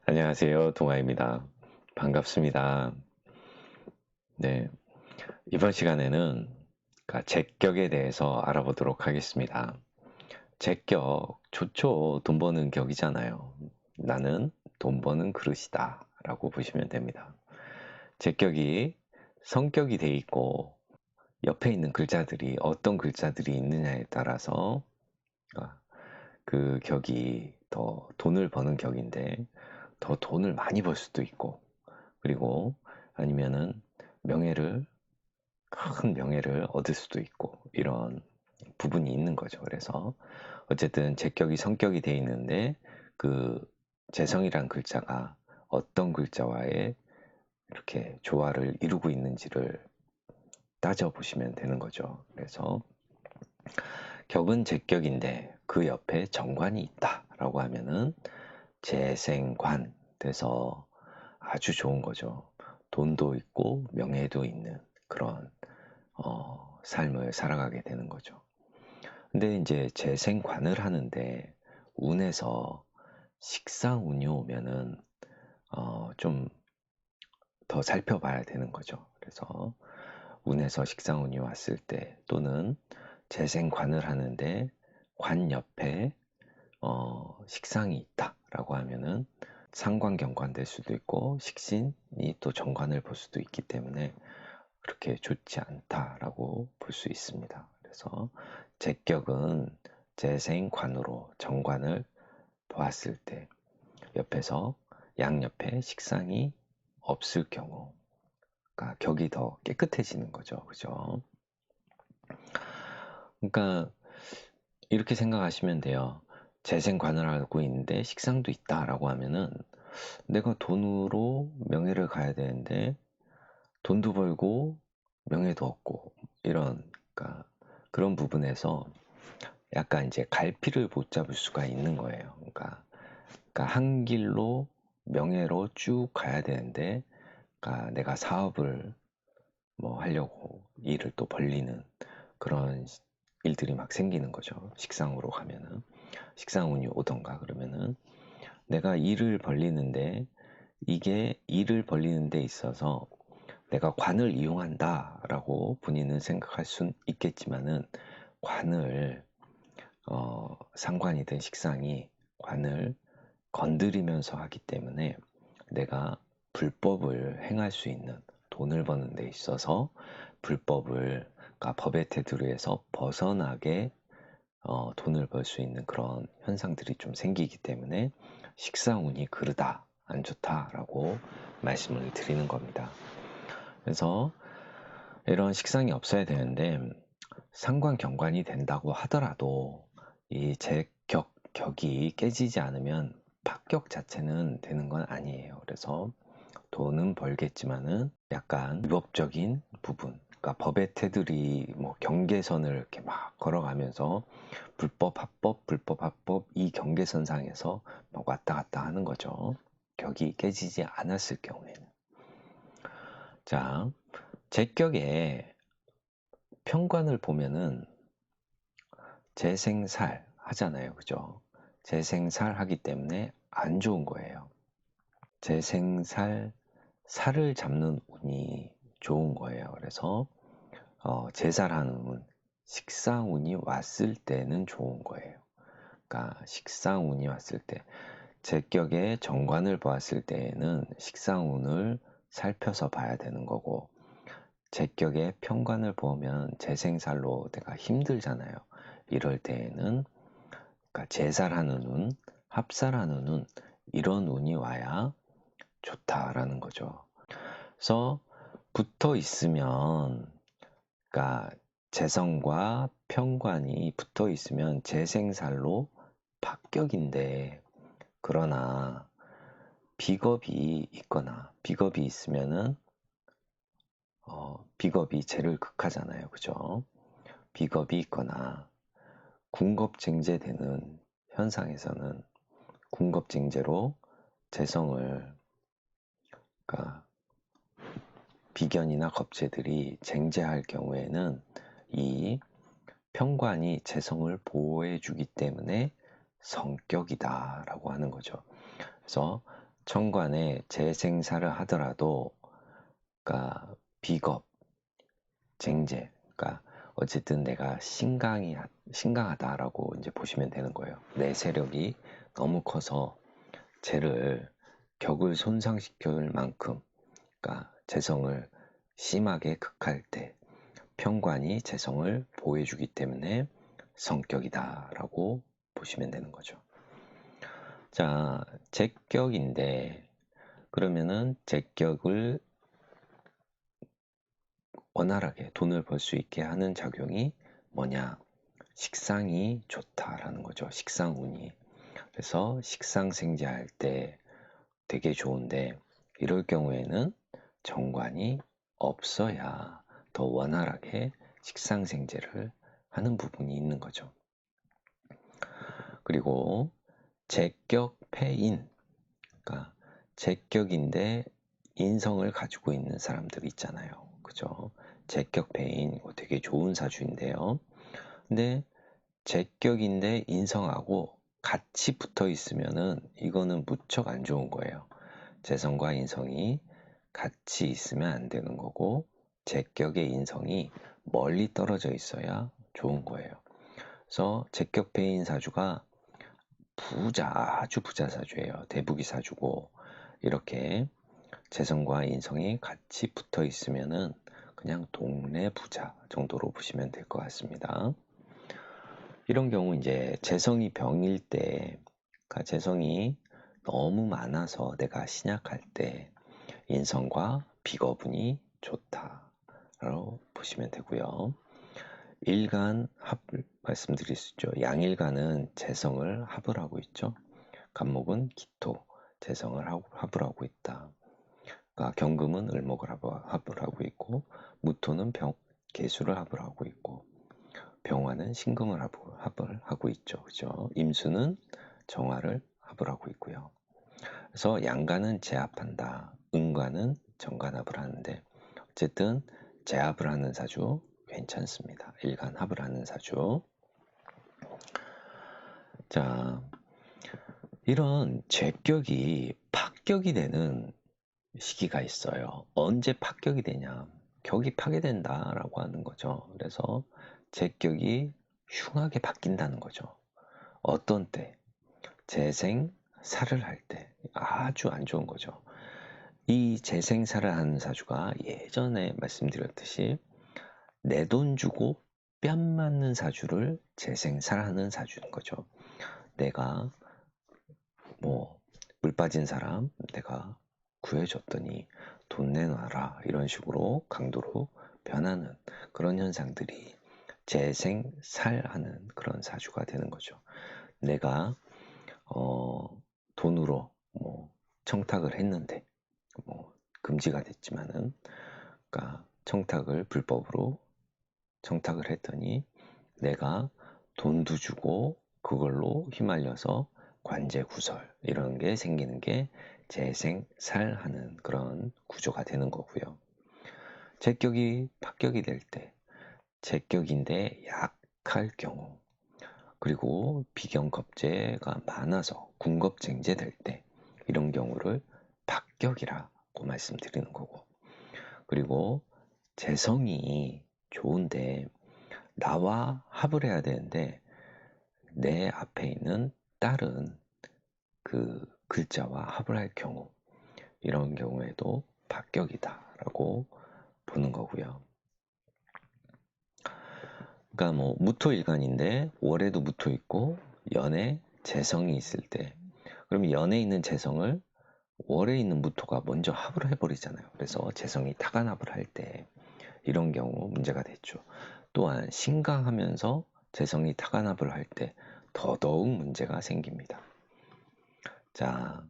안녕하세요. 동아입니다. 반갑습니다. 네, 이번 시간에는 제격에 대해서 알아보도록 하겠습니다. 제격, 좋죠. 돈 버는 격이잖아요. 나는 돈 버는 그릇이다 라고 보시면 됩니다. 제격이 성격이 돼 있고 옆에 있는 글자들이 어떤 글자들이 있느냐에 따라서 아, 그 격이 더 돈을 버는 격인데 더 돈을 많이 벌 수도 있고, 그리고 아니면은 명예를 큰 명예를 얻을 수도 있고, 이런 부분이 있는 거죠. 그래서 어쨌든 제격이 성격이 돼 있는데 그 재성이란 글자가 어떤 글자와의 이렇게 조화를 이루고 있는지를 따져 보시면 되는 거죠. 그래서 격은 제격인데 그 옆에 정관이 있다라고 하면은 재생관 돼서 아주 좋은 거죠. 돈도 있고 명예도 있는 그런 삶을 살아가게 되는 거죠. 근데 이제 재생관을 하는데 운에서 식상운이 오면은 좀 더 살펴봐야 되는 거죠. 그래서 운에서 식상운이 왔을 때, 또는 재생관을 하는데 관 옆에 식상이 있다라고 하면은 상관경관 될 수도 있고 식신이 또 정관을 볼 수도 있기 때문에 그렇게 좋지 않다라고 볼 수 있습니다. 그래서 제격은 재생관으로 정관을 보았을 때 옆에서 양옆에 식상이 없을 경우, 그러니까 격이 더 깨끗해지는 거죠. 그죠? 그러니까 이렇게 생각하시면 돼요. 재생관을 하고 있는데 식상도 있다라고 하면은 내가 돈으로 명예를 가야 되는데 돈도 벌고 명예도 얻고, 이런, 그러니까 그런 부분에서 약간 이제 갈피를 못 잡을 수가 있는 거예요. 그러니까 한 길로 명예로 쭉 가야 되는데, 그러니까 내가 사업을 뭐 하려고 일을 또 벌리는 그런 일들이 막 생기는 거죠. 식상으로 가면은 식상운이 오던가, 그러면은 내가 일을 벌리는데, 이게 일을 벌리는 데 있어서 내가 관을 이용한다라고 본인은 생각할 순 있겠지만은, 관을 상관이든 식상이 관을 건드리면서 하기 때문에 내가 불법을 행할 수 있는, 돈을 버는 데 있어서 불법을, 그러니까 법의 테두리에서 벗어나게 돈을 벌 수 있는 그런 현상들이 좀 생기기 때문에 식상운이 그르다, 안 좋다라고 말씀을 드리는 겁니다. 그래서 이런 식상이 없어야 되는데, 상관경관이 된다고 하더라도 이 격이 깨지지 않으면 합격 자체는 되는 건 아니에요. 그래서 돈은 벌겠지만은 약간 위법적인 부분, 그러니까 법의 테두리, 뭐 경계선을 이렇게 막 걸어가면서 불법 합법 불법 합법 이 경계선상에서 막 왔다 갔다 하는 거죠. 격이 깨지지 않았을 경우에는. 자, 제격의 편관을 보면은 재생살 하잖아요. 그죠? 재생살 하기 때문에 안 좋은 거예요. 재생살, 살을 잡는 운이 좋은 거예요. 그래서 제살하는 운, 식상운이 왔을 때는 좋은 거예요. 그러니까 식상운이 왔을 때, 제격의 정관을 보았을 때에는 식상운을 살펴서 봐야 되는 거고, 제격의 편관을 보면 재생살로 내가 힘들잖아요. 이럴 때에는, 그러니까 제살하는 운, 합살하는 운, 이런 운이 와야 좋다라는 거죠. 그래서 붙어 있으면, 그러니까 재성과 편관이 붙어 있으면 재생살로 합격인데, 그러나 비겁이 있거나, 비겁이 있으면은 비겁이 죄를 극하잖아요. 그죠? 비겁이 있거나 궁겁증제되는 현상에서는 궁겁증제로 재성을, 그러니까 비견이나 겁재들이 쟁제할 경우에는 이 편관이 재성을 보호해 주기 때문에 성격이다라고 하는 거죠. 그래서 천간에 재생사를 하더라도 그러니까 비겁, 쟁제, 그러니까 어쨌든 내가 신강하다라고 이제 보시면 되는 거예요. 내 세력이 너무 커서 쟤를 격을 손상시킬 만큼, 그러니까 재성을 심하게 극할 때 편관이 재성을 보호해주기 때문에 성격이다라고 보시면 되는 거죠. 자, 제격인데 그러면은 제격을 원활하게 돈을 벌 수 있게 하는 작용이 뭐냐? 식상이 좋다라는 거죠. 식상운이. 그래서 식상생재할 때 되게 좋은데 이럴 경우에는 정관이 없어야 더 원활하게 식상생재를 하는 부분이 있는 거죠. 그리고 제격패인, 그러니까 제격인데 인성을 가지고 있는 사람들 있잖아요. 그죠? 제격패인 되게 좋은 사주인데요. 근데 제격인데 인성하고 같이 붙어 있으면은 이거는 무척 안 좋은 거예요. 재성과 인성이 같이 있으면 안 되는 거고 제격의 인성이 멀리 떨어져 있어야 좋은 거예요. 그래서 제격패인 사주가 아주 부자 사주예요. 대부기 사주고 이렇게 재성과 인성이 같이 붙어 있으면은 그냥 동네 부자 정도로 보시면 될 것 같습니다. 이런 경우 이제 재성이 병일 때, 그러니까 재성이 너무 많아서 내가 신약할 때 인성과 비거분이 좋다라고 보시면 되고요. 일간 합을 말씀드릴 수 있죠. 양일간은 재성을 합을 하고 있죠. 간목은 기토, 재성을 합을 하고 있다. 그러니까 경금은 을목을 합을 하고 있고 무토는 개수를 합을 하고 있고 병화는 신금을 합을 하고 있죠. 그죠? 임수는 정화를 합을 하고 있고요. 그래서 양간은 제합한다. 음간은 정간합을 하는데 어쨌든 제합을 하는 사주 괜찮습니다. 일간합을 하는 사주. 자, 이런 제격이 파격이 되는 시기가 있어요. 언제 파격이 되냐? 격이 파괴된다라고 하는 거죠. 그래서 제격이 흉하게 바뀐다는 거죠. 어떤 때? 재생살을 할 때 아주 안 좋은 거죠. 이 재생살을 하는 사주가 예전에 말씀드렸듯이 내 돈 주고 뺨 맞는 사주를 재생살하는 사주인 거죠. 내가 물 빠진 사람 내가 구해줬더니 돈 내놔라 이런 식으로 강도로 변하는 그런 현상들이 재생살하는 그런 사주가 되는 거죠. 내가 돈으로 청탁을 했는데 금지가 됐지만은 그러니까 청탁을 불법으로 청탁을 했더니 내가 돈도 주고 그걸로 휘말려서 관제구설 이런 게 생기는 게 재생살하는 그런 구조가 되는 거고요. 제격이 합격이 될 때 제격인데 약할 경우 그리고 비경겁제가 많아서 군겁쟁제 될 때 이런 경우를 합격이라고 말씀드리는 거고 그리고 재성이 좋은데 나와 합을 해야 되는데 내 앞에 있는 다른 그 글자와 합을 할 경우 이런 경우에도 합격이다라고 보는 거고요. 그러니까 무토일간인데 월에도 무토 있고 연에 재성이 있을 때 그러면 연에 있는 재성을 월에 있는 무토가 먼저 합을 해버리잖아요. 그래서 재성이 타간합을 할 때 이런 경우 문제가 됐죠. 또한 신강하면서 재성이 타간합을 할 때 더더욱 문제가 생깁니다. 자,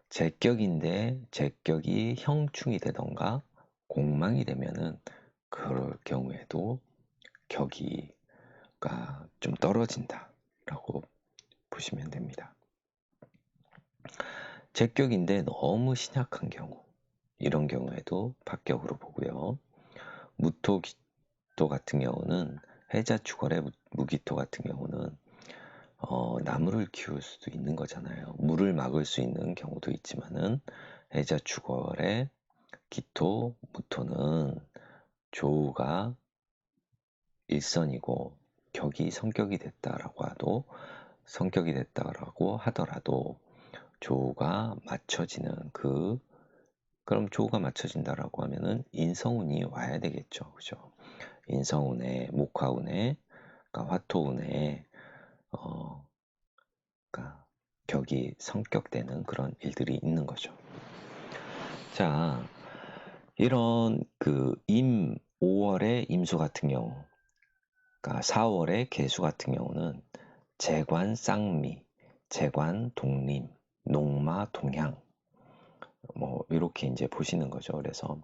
제격인데 제격이 형충이 되던가 공망이 되면은 그럴 경우에도 격이가 좀 떨어진다라고 보시면 됩니다. 제격인데 너무 신약한 경우 이런 경우에도 합격으로 보고요. 무토기토 같은 경우는 해자축월의 무기토 같은 경우는 나무를 키울 수도 있는 거잖아요. 물을 막을 수 있는 경우도 있지만은 해자 축월의 기토, 무토는 조우가 일선이고 격이 성격이 됐다라고 하더라도 조우가 맞춰지는 그럼 조우가 맞춰진다라고 하면은 인성운이 와야 되겠죠. 그죠? 인성운에 목화운에 그러니까 화토운에 그러니까 격이 성격되는 그런 일들이 있는 거죠. 자, 이런 5월의 임수 같은 경우, 그러니까 4월의 개수 같은 경우는 재관 쌍미, 재관 동림, 농마 동향, 뭐 이렇게 이제 보시는 거죠. 그래서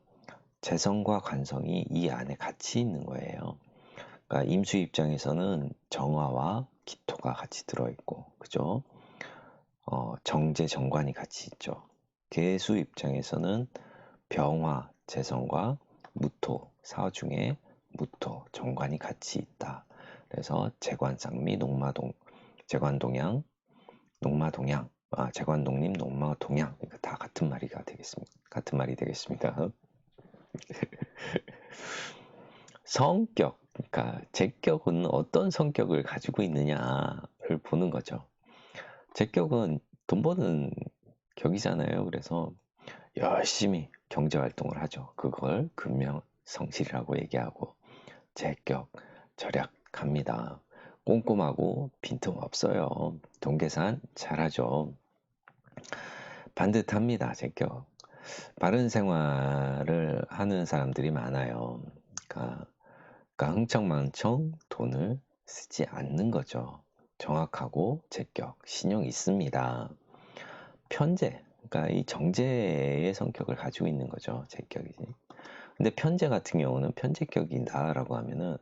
재성과 관성이 이 안에 같이 있는 거예요. 그러니까 임수 입장에서는 정화와 기토가 같이 들어있고, 그죠? 정제, 정관이 같이 있죠. 개수 입장에서는 병화, 재성과 무토, 사화 중에 무토, 정관이 같이 있다. 그래서 재관쌍미, 재관동양, 농마동양, 재관독림, 농마동양, 이거 다 같은 말이 되겠습니다. 성격, 그러니까 제격은 어떤 성격을 가지고 있느냐를 보는 거죠. 제격은 돈 버는 격이잖아요. 그래서 열심히 경제 활동을 하죠. 그걸 근명성실이라고 얘기하고 제격, 절약합니다. 꼼꼼하고 빈틈없어요. 돈 계산 잘하죠. 반듯합니다. 제격. 바른 생활을 하는 사람들이 많아요. 그러니까 흥청망청 돈을 쓰지 않는 거죠. 정확하고 제격, 신용 있습니다. 편재, 그러니까 이 정제의 성격을 가지고 있는 거죠. 제격이지. 근데 편재 같은 경우는 편재격이다라고 하면은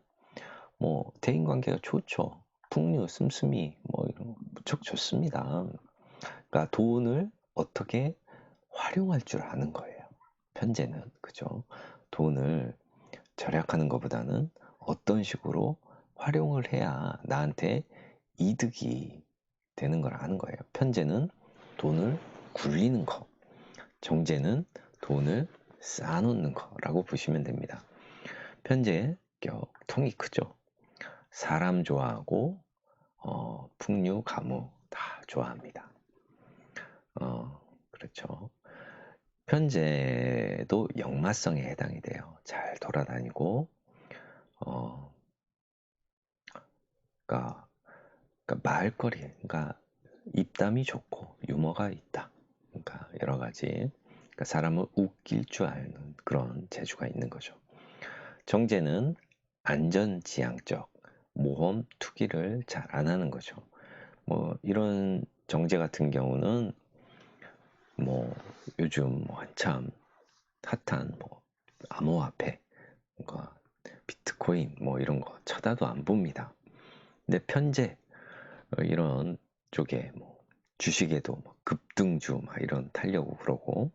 뭐 대인관계가 좋죠. 풍류, 씀씀이 뭐 이런 거 무척 좋습니다. 그러니까 돈을 어떻게 활용할 줄 아는 거예요. 편재는 그죠? 돈을 절약하는 것보다는 어떤 식으로 활용을 해야 나한테 이득이 되는 걸 아는 거예요. 편재는 돈을 굴리는 거, 정제는 돈을 쌓아놓는 거라고 보시면 됩니다. 편재 통이 크죠. 사람 좋아하고 풍류, 가무 다 좋아합니다. 그렇죠. 편재도 역마성에 해당이 돼요. 잘 돌아다니고 그러니까 말거리, 그러니까 입담이 좋고 유머가 있다. 그러니까 여러 가지 그러니까 사람을 웃길 줄 아는 그런 재주가 있는 거죠. 정제는 안전지향적, 모험, 투기를 잘 안 하는 거죠. 뭐 이런 정제 같은 경우는 뭐 요즘 한참 핫한 뭐 암호화폐, 그러니까 비트코인 뭐 이런 거 쳐다도 안 봅니다. 근데 편제 이런 쪽에 뭐 주식에도 뭐 급등주 막 이런 타려고 그러고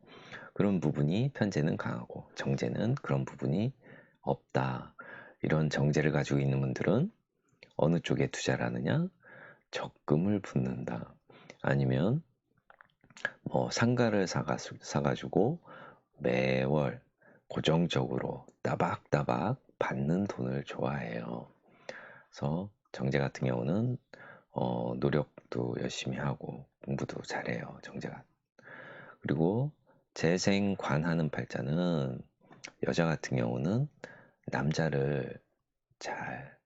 그런 부분이 편제는 강하고 정제는 그런 부분이 없다. 이런 정제를 가지고 있는 분들은 어느 쪽에 투자를 하느냐? 적금을 붓는다. 아니면 뭐 상가를 사가지고 매월 고정적으로 따박따박 받는 돈을 좋아해요. 그래서 정제 같은 경우는 노력도 열심히 하고 공부도 잘해요. 정제가. 그리고 재생관하는 팔자는 여자 같은 경우는 남자를 잘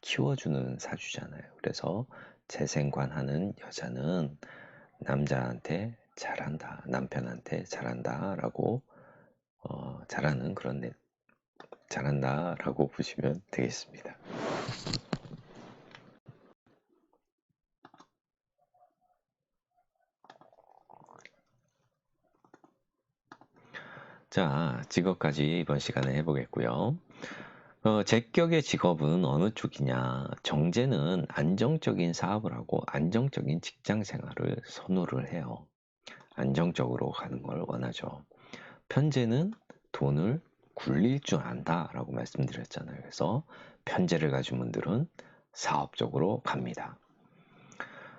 키워주는 사주잖아요. 그래서 재생관하는 여자는 남자한테 잘한다, 남편한테 잘한다라고 잘하는 그런 잘한다라고 보시면 되겠습니다. 자, 직업까지 이번 시간에 해보겠고요. 제격의 직업은 어느 쪽이냐? 정제는 안정적인 사업을 하고 안정적인 직장 생활을 선호를 해요. 안정적으로 가는 걸 원하죠. 편제는 돈을 굴릴 줄 안다라고 말씀드렸잖아요. 그래서 편제를 가진 분들은 사업적으로 갑니다.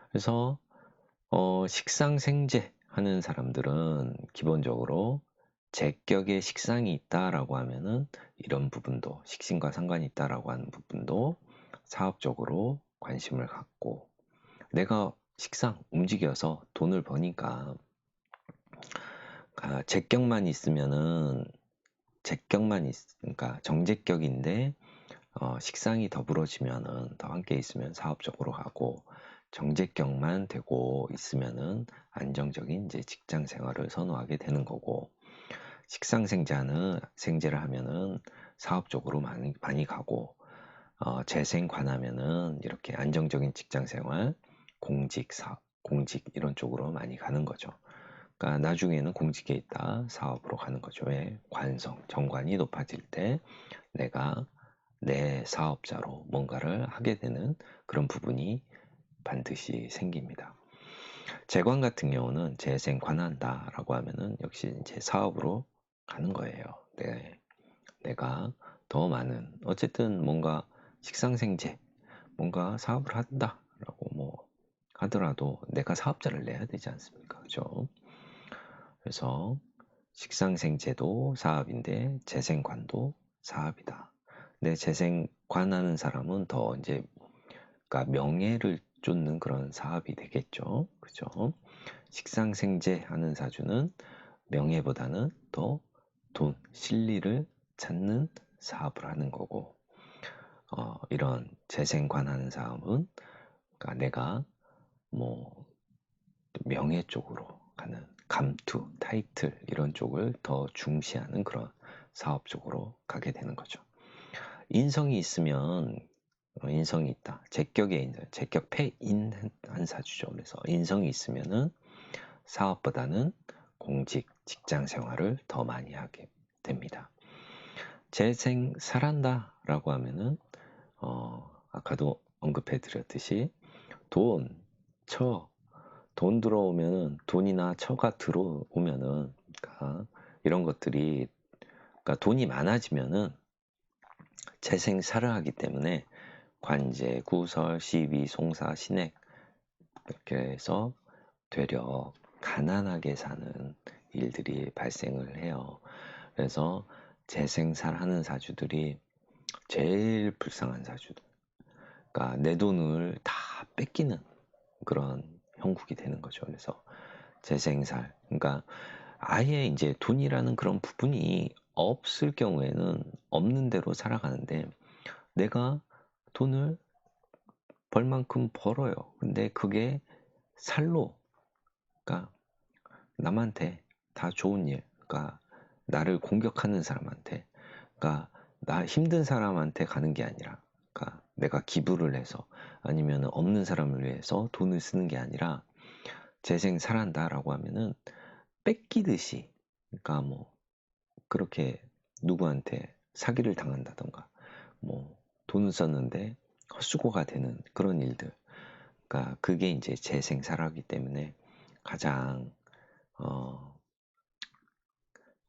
그래서 식상생재 하는 사람들은 기본적으로 제격의 식상이 있다라고 하면은 이런 부분도 식신과 상관이 있다라고 하는 부분도 사업적으로 관심을 갖고, 내가 식상 움직여서 돈을 버니까 제격만 있으면은 그러니까 정제격인데 식상이 더불어지면은 더 함께 있으면 사업적으로 가고, 정제격만 되고 있으면은 안정적인 이제 직장 생활을 선호하게 되는 거고, 생제를 하면은 사업적으로 많이 가고, 재생관하면은 이렇게 안정적인 직장 생활, 공직 이런 쪽으로 많이 가는 거죠. 그러니까 나중에는 공직에 있다 사업으로 가는 거죠. 왜? 정관이 높아질 때 내가 내 사업자로 뭔가를 하게 되는 그런 부분이 반드시 생깁니다. 재관 같은 경우는 재생관한다라고 하면은 역시 이제 사업으로 가는 거예요. 내가 더 많은, 어쨌든 뭔가 식상생재, 뭔가 사업을 한다라고 뭐 하더라도 내가 사업자를 내야 되지 않습니까? 그죠? 그래서 식상생재도 사업인데 재생관도 사업이다. 근데 재생관하는 사람은 더 이제 그러니까 명예를 쫓는 그런 사업이 되겠죠. 그죠? 식상생재 하는 사주는 명예보다는 더 실리를 찾는 사업을 하는 거고, 이런 재생관하는 사업은 그러니까 내가 뭐 명예 쪽으로 가는 감투, 타이틀 이런 쪽을 더 중시하는 그런 사업 쪽으로 가게 되는 거죠. 인성이 있으면 인성이 있다. 제격 패인한 사주죠. 그래서 인성이 있으면은 사업보다는 공직, 직장 생활을 더 많이 하게 됩니다. 재생살한다라고 하면은 아까도 언급해 드렸듯이 돈, 처, 돈 들어오면은 돈이나 처가 들어오면은 그러니까 이런 것들이 그러니까 돈이 많아지면은 재생살을 하기 때문에 관제, 구설, 시비, 송사, 신액 이렇게 해서 되려 가난하게 사는 일들이 발생을 해요. 그래서 재생살하는 사주들이 제일 불쌍한 사주들. 그러니까 내 돈을 다 뺏기는 그런 형국이 되는 거죠. 그래서 재생살. 그러니까 아예 이제 돈이라는 그런 부분이 없을 경우에는 없는 대로 살아가는데, 내가 돈을 벌 만큼 벌어요. 근데 그게 살로, 그러니까 남한테 다 좋은 일, 그러니까 나를 공격하는 사람한테, 그러니까 나 힘든 사람한테 가는 게 아니라, 그러니까 내가 기부를 해서 아니면 없는 사람을 위해서 돈을 쓰는 게 아니라 재생살한다라고 하면은 뺏기듯이, 그러니까 뭐 그렇게 누구한테 사기를 당한다던가 뭐 돈을 썼는데 헛수고가 되는 그런 일들, 그러니까 그게 이제 재생살하기 때문에 가장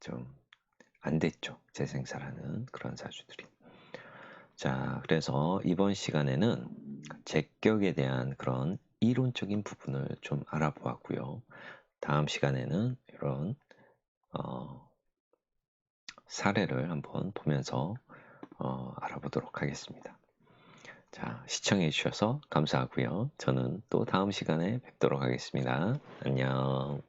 좀 안 됐죠. 재생살하는 그런 사주들이. 자, 그래서 이번 시간에는 제격에 대한 그런 이론적인 부분을 좀 알아보았고요. 다음 시간에는 이런 사례를 한번 보면서 알아보도록 하겠습니다. 자, 시청해 주셔서 감사하고요. 저는 또 다음 시간에 뵙도록 하겠습니다. 안녕.